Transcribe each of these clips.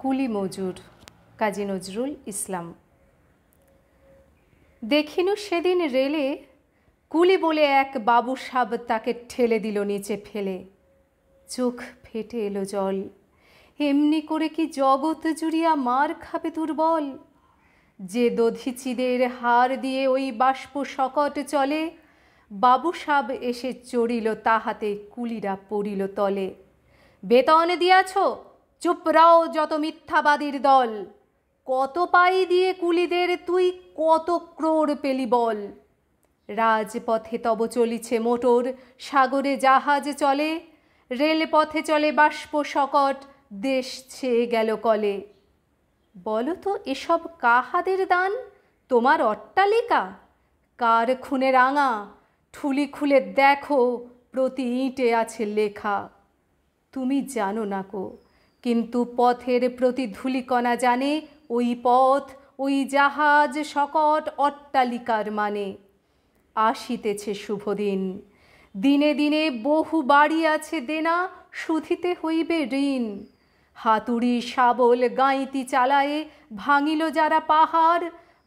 কুলি মজুর কাজী নজরুল ইসলাম। দেখিনু সেদিন রেলে কুলি বলে এক বাবু সাব তাকে ঠেলে দিল নিচে ফেলে। চোখ ফেটে এলো জল, এমনি করে কি জগৎ জুড়িয়া মার খাবে দুর্বল। যে দধিচিদের হার দিয়ে ওই বাষ্প শকট চলে, বাবু সাব এসে চড়িল তাহাতে কুলিরা পড়িল তলে। বেতন দিয়াছ, চুপ রাও যত মিথ্যাবাদীর দল। কত পাই দিয়ে কুলিদের তুই কত ক্রোড় পেলি বল। রাজপথে তব চলিছে মোটর, সাগরে জাহাজ চলে। রেলপথে চলে বাষ্প শকট, দেশ ছেয়ে গেল কলে। বলো তো এসব কাহাদের দান, তোমার অট্টালিকা? কার খুনে রাঙা? ঠুলি খুলে দেখো, প্রতি ইঁটে আছে লেখা। তুমি জানো না কো, কিন্তু পথের প্রতি ধূলিকণা জানে ওই পথ, ওই জাহাজ শকট অট্টালিকার মানে। আসিতেছে শুভদিন, দিনে দিনে বহু বাড়ি আছে দেনা, শুধিতে হইবে ঋণ। হাতুড়ি শাবল গাঁইতি চালায়ে ভাঙিল যারা পাহাড়,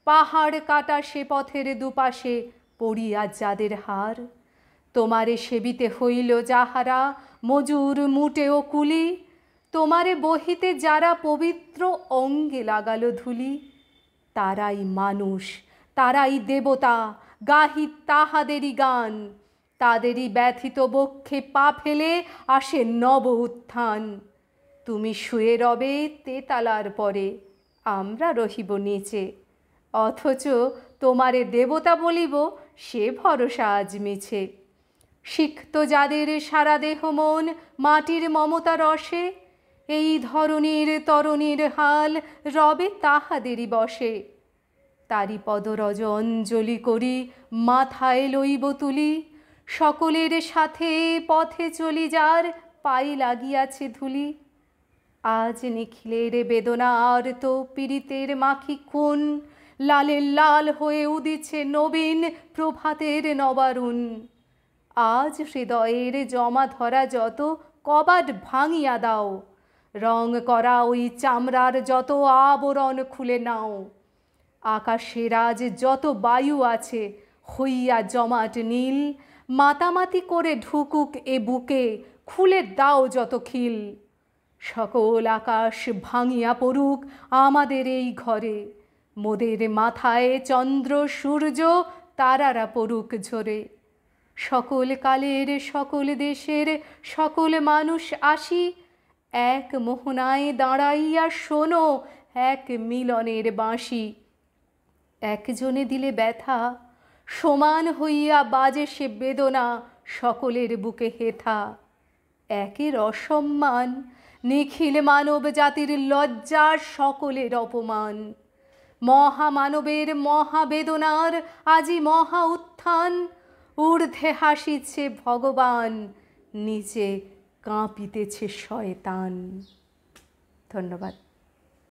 পাহাড় কাটা সে পথের দুপাশে পড়িয়া যাদের হার। তোমারে সেবিতে হইল যাহারা মজুর মুটে ও কুলি, তোমারে বহিতে যারা পবিত্র অঙ্গে লাগালো ধুলি। তারাই মানুষ, তারাই দেবতা, গাহি তাহাদেরই গান। তাদেরই ব্যথিত বক্ষে পা ফেলে আসে নব উত্থান। তুমি শুয়ে রবে তেতালার পরে, আমরা রহিব নিচে। অথচ তোমারে দেবতা বলিব, সে ভরসা আজ মিছে। সিক্ত যাদের সারা দেহ মন মাটির মমতা রসে, এই ধরনীর তরণীর হাল রবে তাহাদেরই বসে। তারি পদরজ অঞ্জলি করি মাথায় লইব তুলি, সকলের সাথে পথে চলি যার পায়ে লাগিয়াছে ধুলি। আজ নিখিলের বেদনা আর তো পীড়িতের মাখি খুন, লালে লাল হয়ে উদিছে নবীন প্রভাতের নবারুণ। আজ হৃদয়ের জমা ধরা যত কবাট ভাঙিয়া দাও, রং করা ওই চামড়ার যত আবরণ খুলে নাও। আকাশের আজ যত বায়ু আছে হইয়া জমাট নীল, মাতামাতি করে ঢুকুক এ বুকে, খুলে দাও যত খিল। সকল আকাশ ভাঙিয়া পড়ুক আমাদের এই ঘরে, মোদের মাথায় চন্দ্র সূর্য তারারা পড়ুক ঝরে। সকল কালের সকল দেশের সকল মানুষ আসি, এক মোহনায় দাঁড়াইয়া শোনো এক মিলনের বাঁশি। একজনে দিলে ব্যথা, সমান হইয়া বাজে সে বেদনা সকলের বুকে হেথা। একের অসম্মান নিখিল মানব জাতির লজ্জা, সকলের অপমান। মহামানবের মহাবেদনার আজি মহা উত্থান, ঊর্ধ্বে হাসিছে ভগবান, নিচে কাঁপিতেছে শয়তান। ধন্যবাদ।